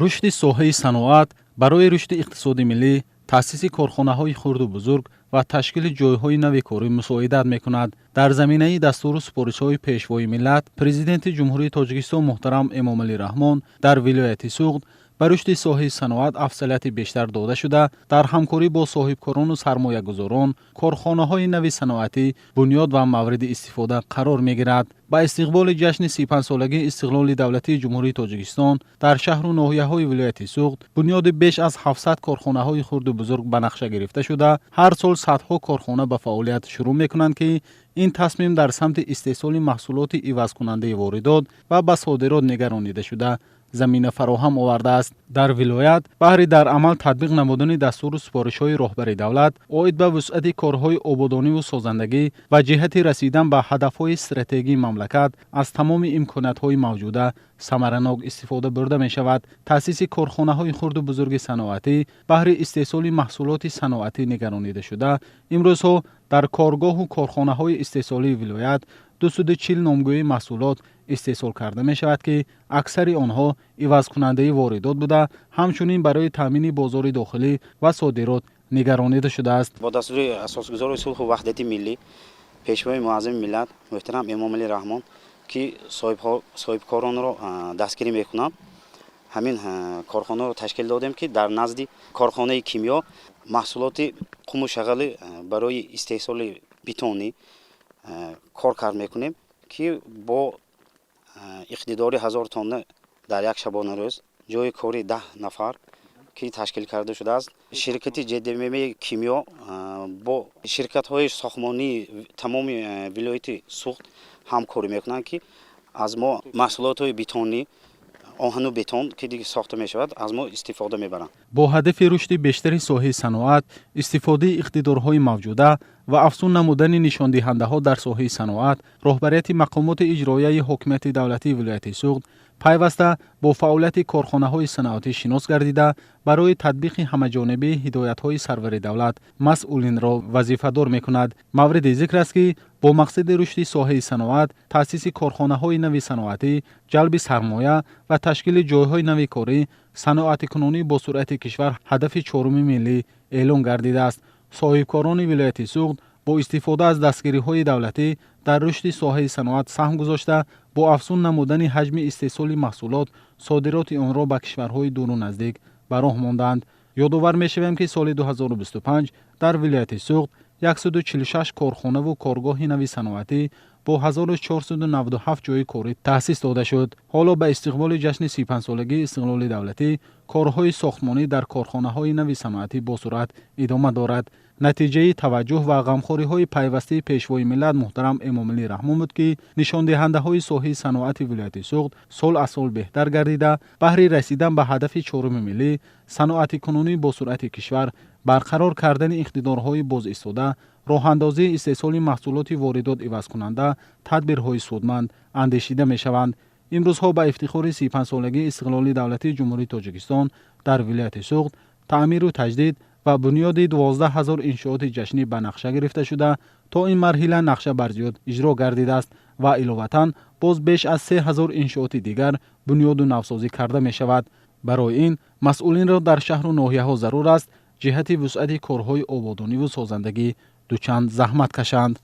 рушди соҳаи саноат барои рушди иқтисоди миллӣ, таъсиси корхонаҳои хурду бузург ва ташкили ҷойҳои нави корӣ мусоидат мекунад. Дар заминаи дастуру супоришҳои пешвои миллат, президенти ҷумҳурии Тоҷикистон муҳтарам Эмомалӣ Раҳмон дар вилояти Суғд ба рушди соҳаи саноат афзалияти бештар дода шуда, дар ҳамкорӣ бо соҳибкорону сармоягузорон, корхонаҳои нави саноатӣ бунёд ва мавриди истифода қарор мегирад. ба истиқболи ҷашни 35-солагии истиқлоли давлатии ҷумҳурии Тоҷикистон дар шаҳру ноҳияҳои вилояти Суғд бунёди беш аз 700 корхонаҳои хурду бузург ба нақша гирифта шуда, ҳар сол садҳо корхона ба фаъолият шурӯъ мекунанд, ки ин тасмим дар самти истеҳсоли маҳсулоти ивазкунандаи воридот ва ба содирот нигаронида шуда замина фароҳам овардааст. дар вилоят баҳри дар амал татбиқ намудани дастуру супоришҳои роҳбари давлат оид ба вусъати корҳои ободониву созандагӣ ва ҷиҳати расидан ба ҳадафҳои стратегии мамлакат аз тамоми имкониятҳои мавҷуда самаранок истифода бурда мешавад. таъсиси корхонаҳои хурду бузурги саноатӣ баҳри истеҳсоли маҳсулоти саноатӣ нигаронида шуда, имрӯзҳо дар коргоҳу корхонаҳои истеҳсолии вилоят 240 номгӯии маҳсулот истеҳсол карда мешавад, ки аксари онҳо ивазкунандаи воридот буда, ҳамчунин барои таъмини бозори дохилӣ ва содирот нигаронида шудааст. бо дастури асосгузори сулҳу ваҳдати миллӣ, пешвои муаззами миллат муҳтарам Эмомалӣ Раҳмон, ки соҳибкоронро дастгирӣ мекунам, ҳамин корхонаро ташкил додем, ки дар назди корхонаи кимё маҳсулоти қуму шағали барои истеҳсоли битони кор кард мекунем, ки бо иқтидори 1000 тонна дар як шабонарӯз, ҷои кори 10 нафар ки ташкил карда шудааст. ширкати ҷедмми кимё бо ширкатҳои сохтмонии тамоми вилояти Суғд ҳамкорӣ мекунанд, ки аз мо маҳсулотҳои битонӣ, оҳану бетон ки дигар сохта мешавад, аз мо истифода мебаранд. бо ҳадафи рушди бештари соҳаи саноат, истифодаи иқтидорҳои мавҷуда ва афзун намудани нишондиҳандаҳо дар соҳаи саноат, роҳбарияти мақомоти иҷроияи ҳокимияти давлатии вилояти Суғд пайваста бо фаъолияти корхонаҳои саноатӣ шинос гардида, барои татбиқи ҳамаҷонибии ҳидоятҳои сарвари давлат масъулинро вазифадор мекунад. мавриди зикр аст, ки бо мақсади рушди соҳаи саноат, таъсиси корхонаҳои нави саноатӣ, ҷалби сармоя ва ташкили ҷойҳои нави корӣ, саноатикунонӣ бо суръати кишвар ҳадафи чоруми миллӣ эълон гардидааст. соҳибкорони вилояти Суғд бо истифода аз дастгириҳои давлатӣ дар рушди соҳаи саноат саҳм гузошта, бо афзун намудани ҳаҷми истеҳсоли маҳсулот, содироти онро ба кишварҳои дуру наздик ба роҳ мондаанд. ёдовар мешавем, ки соли 2025 дар вилояти Суғд 146 корхонаву коргоҳи нави саноатӣ бо 1497 ҷойи корӣ таъсис дода шуд. ҳоло ба истиқболи ҷашни 35-солагии истиқлоли давлатӣ, корҳои сохтмонӣ дар корхонаҳои нави саноатӣ бо суръат идома дорад. натиҷаи таваҷҷӯҳ ва ғамхориҳои пайвастии пешвои миллат муҳтарам Эмомалӣ Раҳмон буд, ки нишондиҳандаҳои соҳаи саноати вилояти Суғд сол аз сол беҳтар гардида, баҳри расидан ба ҳадафи чоруми миллӣ, саноатикунонӣ бо суръати кишвар, барқарор кардани иқтидорҳои бозистода, роҳандозии истеҳсоли маҳсулоти воридот ивазкунанда, тадбирҳои судманд андешида мешаванд. имрӯзҳо ба ифтихори 35-солагии истиқлоли давлатии ҷумҳурии Тоҷикистон дар вилояти Суғд таъмиру таҷдид ва бунёди 12 000 иншооти ҷашнӣ ба нақша гирифта шуда, то ин марҳила нақшабарзиёд иҷро гардидааст ва иловатан боз беш аз 3000 иншооти дигар бунёду навсозӣ карда мешавад. барои ин масъулинро дар шаҳру ноҳияҳо зарур аст ҷиҳати вусъати корҳои ободониву созандагӣ дучанд заҳмат кашанд.